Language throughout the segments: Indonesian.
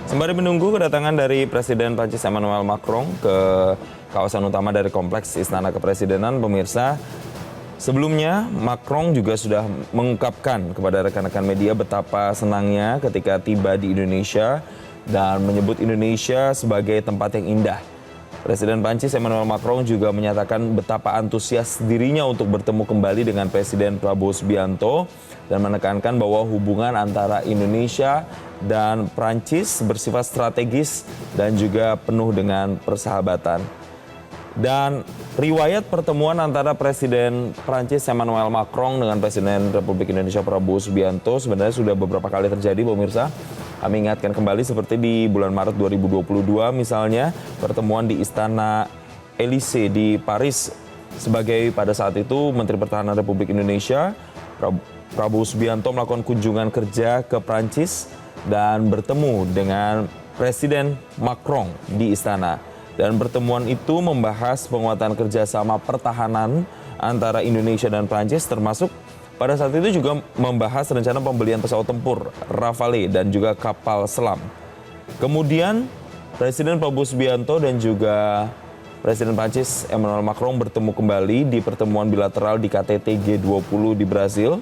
Sembari menunggu kedatangan dari Presiden Prancis Emmanuel Macron ke kawasan utama dari Kompleks Istana Kepresidenan, pemirsa, sebelumnya Macron juga sudah mengungkapkan kepada rekan-rekan media betapa senangnya ketika tiba di Indonesia dan menyebut Indonesia sebagai tempat yang indah. Presiden Prancis Emmanuel Macron juga menyatakan betapa antusias dirinya untuk bertemu kembali dengan Presiden Prabowo Subianto dan menekankan bahwa hubungan antara Indonesia dan Prancis bersifat strategis dan juga penuh dengan persahabatan. Dan riwayat pertemuan antara Presiden Prancis Emmanuel Macron dengan Presiden Republik Indonesia Prabowo Subianto sebenarnya sudah beberapa kali terjadi, pemirsa. Kami ingatkan kembali seperti di bulan Maret 2022 misalnya, pertemuan di Istana Élysée di Paris sebagai pada saat itu Menteri Pertahanan Republik Indonesia Prabowo Subianto melakukan kunjungan kerja ke Prancis dan bertemu dengan Presiden Macron di istana. Dan pertemuan itu membahas penguatan kerjasama pertahanan antara Indonesia dan Prancis, termasuk pada saat itu juga membahas rencana pembelian pesawat tempur Rafale dan juga kapal selam. Kemudian Presiden Prabowo Subianto dan juga Presiden Prancis Emmanuel Macron bertemu kembali di pertemuan bilateral di KTT G20 di Brasil.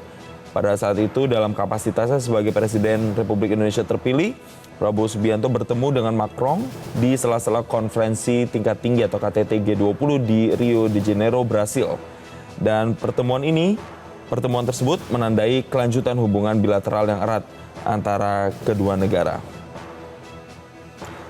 Pada saat itu dalam kapasitasnya sebagai Presiden Republik Indonesia terpilih, Prabowo Subianto bertemu dengan Macron di sela-sela konferensi tingkat tinggi atau KTT G20 di Rio de Janeiro, Brasil. Dan pertemuan tersebut menandai kelanjutan hubungan bilateral yang erat antara kedua negara.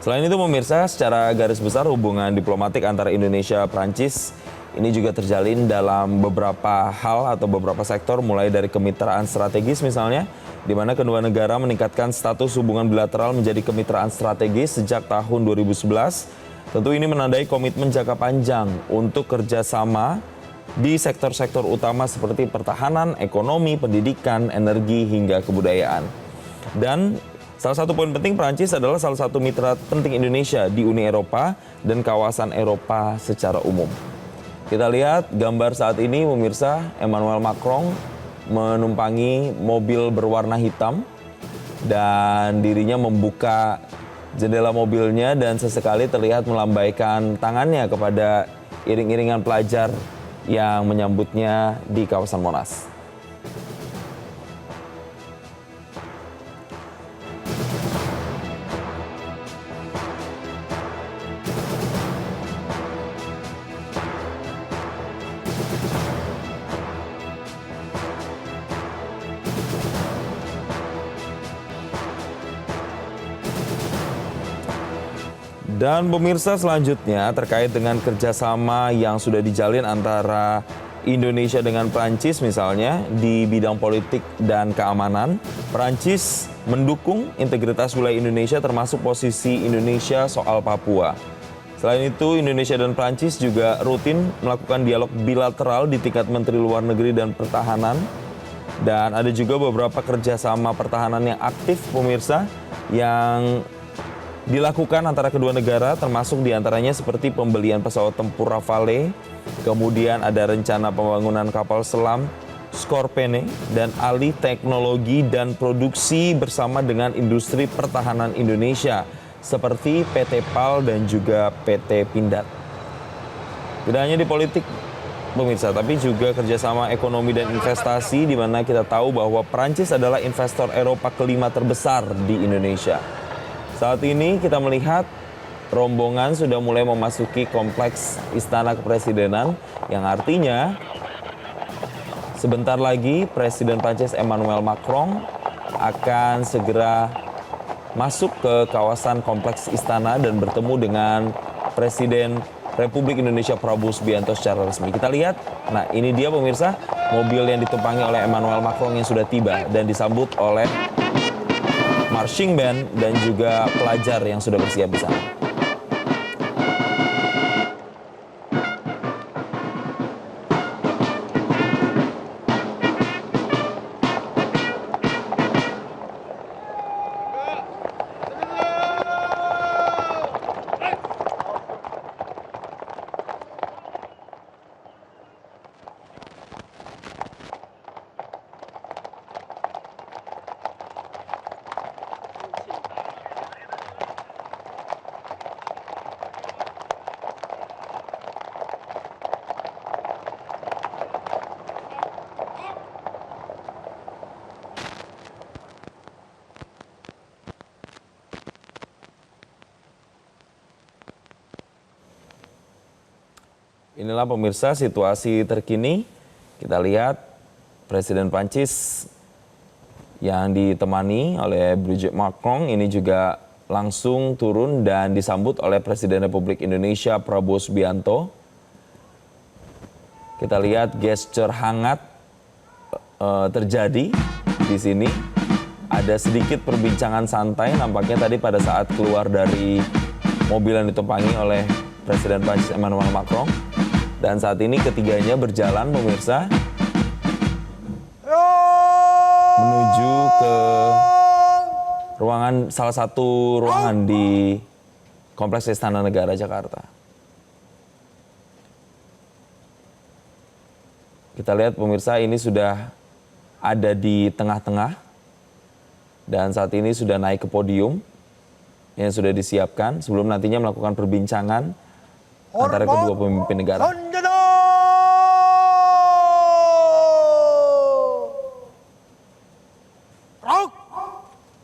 Selain itu pemirsa, secara garis besar hubungan diplomatik antara Indonesia-Prancis ini juga terjalin dalam beberapa hal atau beberapa sektor, mulai dari kemitraan strategis misalnya, di mana kedua negara meningkatkan status hubungan bilateral menjadi kemitraan strategis sejak tahun 2011. Tentu ini menandai komitmen jangka panjang untuk kerjasama di sektor-sektor utama seperti pertahanan, ekonomi, pendidikan, energi, hingga kebudayaan. Dan salah satu poin penting, Prancis adalah salah satu mitra penting Indonesia di Uni Eropa dan kawasan Eropa secara umum. Kita lihat gambar saat ini, pemirsa. Emmanuel Macron menumpangi mobil berwarna hitam dan dirinya membuka jendela mobilnya dan sesekali terlihat melambaikan tangannya kepada iring-iringan pelajar yang menyambutnya di kawasan Monas. Dan pemirsa, selanjutnya terkait dengan kerjasama yang sudah dijalin antara Indonesia dengan Prancis misalnya di bidang politik dan keamanan. Prancis mendukung integritas wilayah Indonesia termasuk posisi Indonesia soal Papua. Selain itu, Indonesia dan Prancis juga rutin melakukan dialog bilateral di tingkat Menteri Luar Negeri dan Pertahanan. Dan ada juga beberapa kerjasama pertahanan yang aktif, pemirsa, yang dilakukan antara kedua negara, termasuk diantaranya seperti pembelian pesawat tempur Rafale, kemudian ada rencana pembangunan kapal selam Skorpene, dan alih teknologi dan produksi bersama dengan industri pertahanan Indonesia seperti PT PAL dan juga PT Pindad. Tidak hanya di politik, pemirsa, tapi juga kerjasama ekonomi dan investasi, di mana kita tahu bahwa Prancis adalah investor Eropa kelima terbesar di Indonesia. Saat ini kita melihat rombongan sudah mulai memasuki kompleks Istana Kepresidenan, yang artinya sebentar lagi Presiden Prancis Emmanuel Macron akan segera masuk ke kawasan kompleks Istana dan bertemu dengan Presiden Republik Indonesia Prabowo Subianto secara resmi. Kita lihat, nah ini dia pemirsa, mobil yang ditumpangi oleh Emmanuel Macron yang sudah tiba dan disambut oleh marching band dan juga pelajar yang sudah bersiap di sana. Inilah pemirsa situasi terkini. Kita lihat Presiden Prancis yang ditemani oleh Brigitte Macron ini juga langsung turun dan disambut oleh Presiden Republik Indonesia Prabowo Subianto. Kita lihat gesture hangat terjadi di sini. Ada sedikit perbincangan santai nampaknya tadi pada saat keluar dari mobil yang ditumpangi oleh Presiden Prancis Emmanuel Macron. Dan saat ini ketiganya berjalan pemirsa menuju ke salah satu ruangan di Kompleks Istana Negara Jakarta. Kita lihat pemirsa ini sudah ada di tengah-tengah dan saat ini sudah naik ke podium yang sudah disiapkan sebelum nantinya melakukan perbincangan antara kedua pemimpin negara.